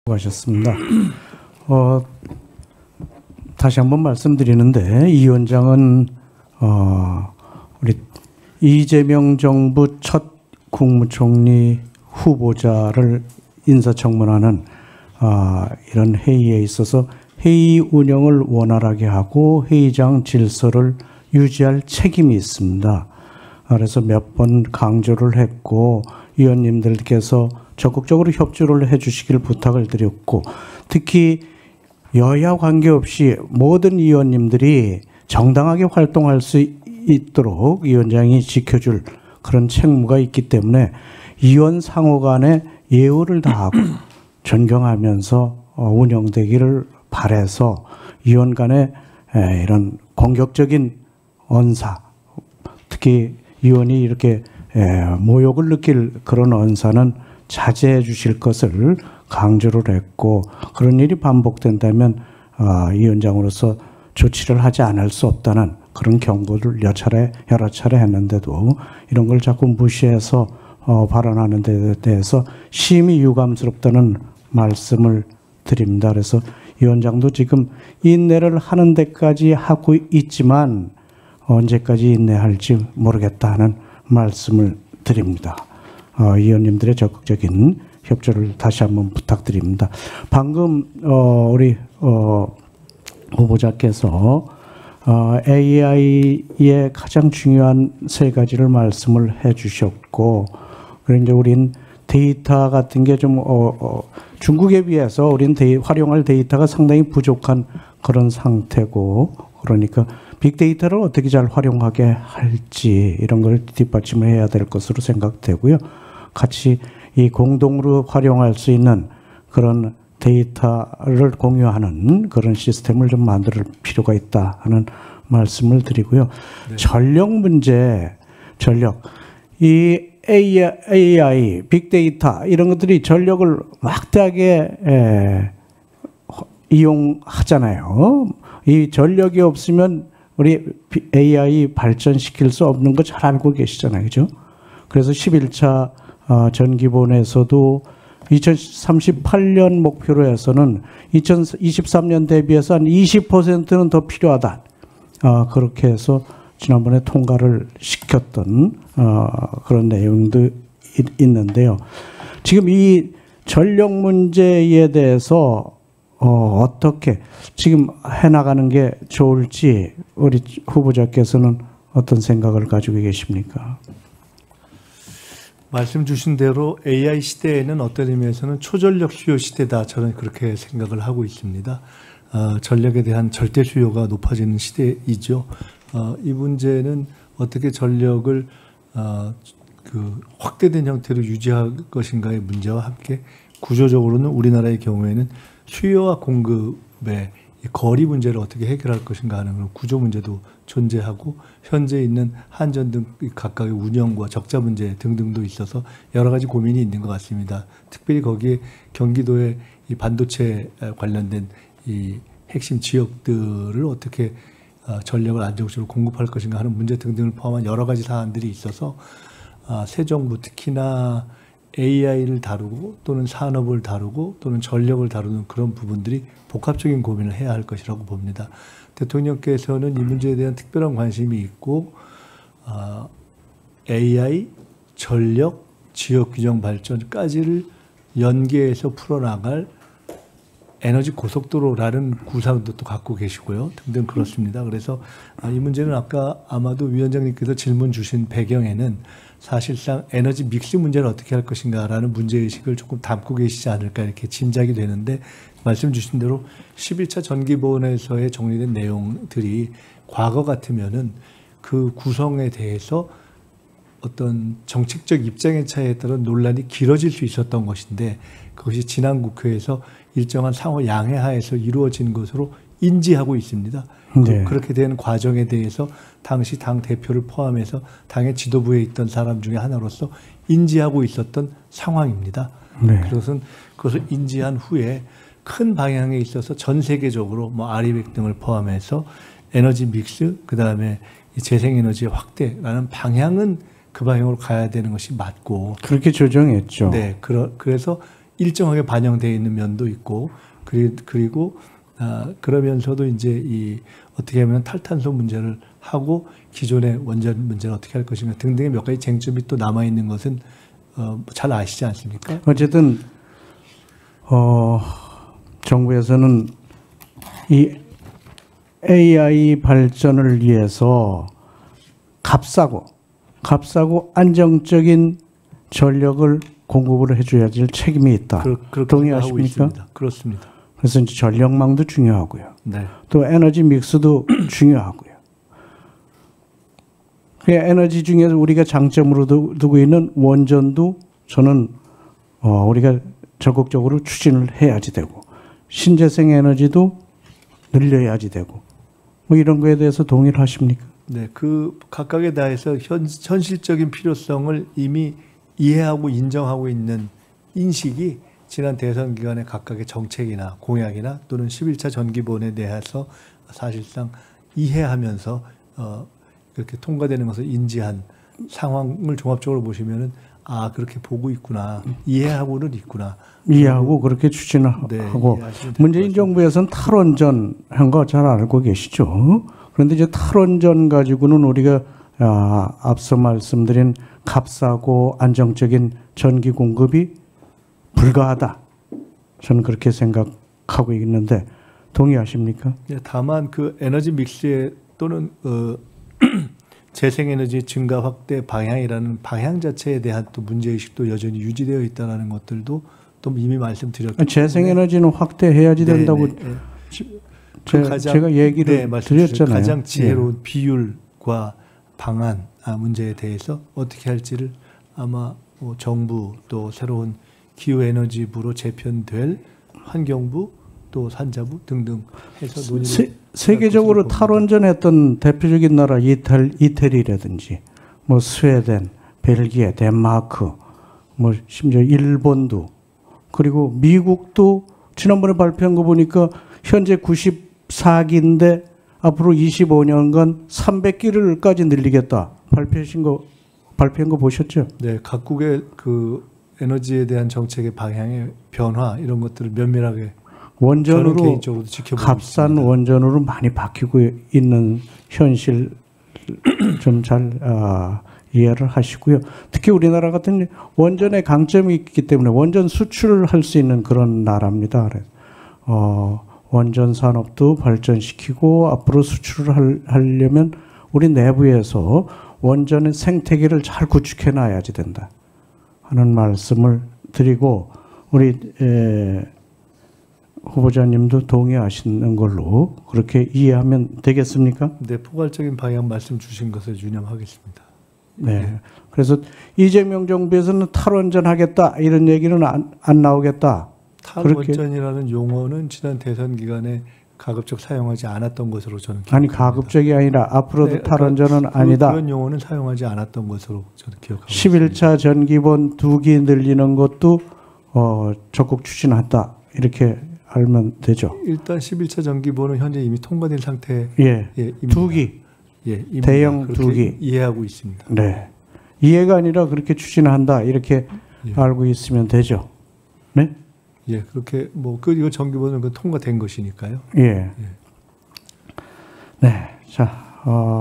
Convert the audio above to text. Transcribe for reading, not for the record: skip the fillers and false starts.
수고하셨습니다. 다시 한번 말씀드리는데 이 위원장은 우리 이재명 정부 첫 국무총리 후보자를 인사청문하는 이런 회의에 있어서 회의 운영을 원활하게 하고 회의장 질서를 유지할 책임이 있습니다. 그래서 몇 번 강조를 했고 위원님들께서 적극적으로 협조를 해주시길 부탁을 드렸고, 특히 여야 관계없이 모든 위원님들이 정당하게 활동할 수 있도록 위원장이 지켜줄 그런 책무가 있기 때문에 위원 상호 간에 예우를 다하고 존경하면서 운영되기를 바라서 위원 간의 이런 공격적인 언사, 특히 위원이 이렇게 모욕을 느낄 그런 언사는 자제해 주실 것을 강조를 했고, 그런 일이 반복된다면 위원장으로서 조치를 하지 않을 수 없다는 그런 경고를 여러 차례 했는데도 이런 걸 자꾸 무시해서 발언하는 데 대해서 심히 유감스럽다는 말씀을 드립니다. 그래서 위원장도 지금 인내를 하는 데까지 하고 있지만 언제까지 인내할지 모르겠다 하는 말씀을 드립니다. 위원님들의 적극적인 협조를 다시 한번 부탁드립니다. 방금 우리 후보자께서 AI의 가장 중요한 세 가지를 말씀을 해주셨고, 그리고 이제 우린 데이터 같은 게 좀 중국에 비해서 우린 활용할 데이터가 상당히 부족한 그런 상태고, 그러니까 빅데이터를 어떻게 잘 활용하게 할지 이런 걸 뒷받침을 해야 될 것으로 생각되고요. 같이 이 공동으로 활용할 수 있는 그런 데이터를 공유하는 그런 시스템을 좀 만들 필요가 있다 하는 말씀을 드리고요. 네. 전력 문제, 이 AI, 빅데이터 이런 것들이 전력을 막대하게 이용하잖아요. 이 전력이 없으면 우리 AI 발전시킬 수 없는 거 잘 알고 계시잖아요. 그죠? 그래서 11차 전기본에서도 2038년 목표로 해서는 2023년 대비해서 한 20%는 더 필요하다. 그렇게 해서 지난번에 통과를 시켰던 그런 내용도 있는데요. 지금 이 전력 문제에 대해서 어떻게 지금 해나가는 게 좋을지 우리 후보자께서는 어떤 생각을 가지고 계십니까? 말씀 주신 대로 AI 시대에는 어떤 의미에서는 초전력 수요 시대다. 저는 그렇게 생각을 하고 있습니다. 전력에 대한 절대 수요가 높아지는 시대이죠. 이 문제는 어떻게 전력을 확대된 형태로 유지할 것인가의 문제와 함께 구조적으로는 우리나라의 경우에는 수요와 공급의 거리 문제를 어떻게 해결할 것인가 하는 그런 구조 문제도 존재하고, 현재 있는 한전 등 각각의 운영과 적자 문제 등등도 있어서 여러 가지 고민이 있는 것 같습니다. 특별히 거기에 경기도의 이 반도체 관련된 이 핵심 지역들을 어떻게 전력을 안정적으로 공급할 것인가 하는 문제 등등을 포함한 여러 가지 사안들이 있어서 새 정부, 특히나 AI를 다루고 또는 산업을 다루고 또는 전력을 다루는 그런 부분들이 복합적인 고민을 해야 할 것이라고 봅니다. 대통령께서는 이 문제에 대한 특별한 관심이 있고 AI, 전력, 지역균형 발전까지를 연계해서 풀어나갈 에너지 고속도로라는 구상도 또 갖고 계시고요. 등등 그렇습니다. 그래서 이 문제는 아까 아마도 위원장님께서 질문 주신 배경에는 사실상 에너지 믹스 문제를 어떻게 할 것인가라는 문제의식을 조금 담고 계시지 않을까 이렇게 짐작이 되는데, 말씀 주신 대로 11차 전기본에서의 정리된 내용들이 과거 같으면은 그 구성에 대해서 어떤 정책적 입장의 차이에 따른 논란이 길어질 수 있었던 것인데, 그것이 지난 국회에서 일정한 상호 양해하에서 이루어진 것으로 인지하고 있습니다. 네. 그렇게 된 과정에 대해서 당시 당 대표를 포함해서 당의 지도부에 있던 사람 중에 하나로서 인지하고 있었던 상황입니다. 네. 그것을 인지한 후에 큰 방향에 있어서 전 세계적으로 아리백 등을 포함해서 에너지 믹스, 그다음에 재생에너지의 확대라는 방향은 그 방향으로 가야 되는 것이 맞고, 그렇게 조정했죠. 네, 그래서 일정하게 반영되어 있는 면도 있고 그리고 그러면서도 이제 이 어떻게 하면 탈탄소 문제를 하고 기존의 원전 문제를 어떻게 할 것인가 등등의 몇 가지 쟁점이 또 남아 있는 것은 잘 아시지 않습니까? 어쨌든 정부에서는 이 AI 발전을 위해서 값싸고 안정적인 전력을 공급을 해줘야 될 책임이 있다. 그렇게 동의하십니까? 있습니다. 그렇습니다. 그래서 이제 전력망도 중요하고요. 네. 또 에너지 믹스도 중요하고요. 그 에너지 중에서 우리가 장점으로 두고 있는 원전도 저는 우리가 적극적으로 추진을 해야지 되고 신재생 에너지도 늘려야지 되고 뭐 이런 거에 대해서 동의를 하십니까? 네, 그 각각에 대해서 현실적인 필요성을 이미 이해하고 인정하고 있는 인식이 지난 대선 기간의 각각의 정책이나 공약이나 또는 11차 전기본에 대해서 사실상 이해하면서 그렇게 통과되는 것을 인지한 상황을 종합적으로 보시면은 그렇게 보고 있구나, 이해하고는 있구나. 이해하고 그렇게 추진을 네, 하고 문재인 정부에서는 탈원전 한 거 잘 알고 계시죠? 그런데 이제 탈원전 가지고는 우리가 앞서 말씀드린 값싸고 안정적인 전기 공급이 불가하다. 저는 그렇게 생각하고 있는데 동의하십니까? 네, 다만 그 에너지 믹스에 또는 재생에너지 증가 확대 방향이라는 방향 자체에 대한 또 문제의식도 여전히 유지되어 있다는 것들도 또 이미 말씀드렸기 재생에너지는 확대해야지 된다고 제가 얘기를 드렸잖아요. 가장 지혜로운 비율과 방안 문제에 대해서 어떻게 할지를 아마 정부 또 새로운 기후에너지부로 재편될 환경부 또 산자부 등등 해서 논의를 세계적으로 탈원전했던 대표적인 나라 이태리라든지 뭐 스웨덴, 벨기에, 덴마크, 뭐 심지어 일본도 그리고 미국도 지난번에 발표한 거 보니까 현재 94기인데 앞으로 25년간 300기를까지 늘리겠다. 발표한 거 보셨죠? 네, 각국의 그 에너지에 대한 정책의 방향의 변화 이런 것들을 면밀하게 원전으로 값싼 있습니다. 원전으로 많이 바뀌고 있는 현실 좀 잘 이해를 하시고요. 특히 우리나라 같은 원전의 강점이 있기 때문에 원전 수출을 할 수 있는 그런 나라입니다. 원전 산업도 발전시키고 앞으로 수출을 하려면 우리 내부에서 원전의 생태계를 잘 구축해 놔야지 된다 하는 말씀을 드리고 우리 후보자님도 동의하시는 걸로 그렇게 이해하면 되겠습니까? 네, 포괄적인 방향 말씀 주신 것을 유념하겠습니다. 네. 그래서 이재명 정부에서는 탈원전 하겠다 이런 얘기는 안 나오겠다. 탈원전이라는 용어는 지난 대선 기간에 가급적 사용하지 않았던 것으로 저는 기억합니다. 아니 가급적이 아니라 앞으로도 네, 탈원전은 아니다. 그런 용어는 사용하지 않았던 것으로 저는 기억하고 11차 전기본 2기 늘리는 것도 적극 추진한다. 이렇게 알면 되죠. 일단 11차 전기본은 현재 이미 통과된 상태. 예. 입니다. 2기. 예, 대형 그렇게 2기. 이해하고 있습니다. 네. 이해가 아니라 그렇게 추진한다. 이렇게 알고 있으면 되죠. 네? 예, 그렇게 이거 전기본은 통과된 것이니까요. 예. 네. 자,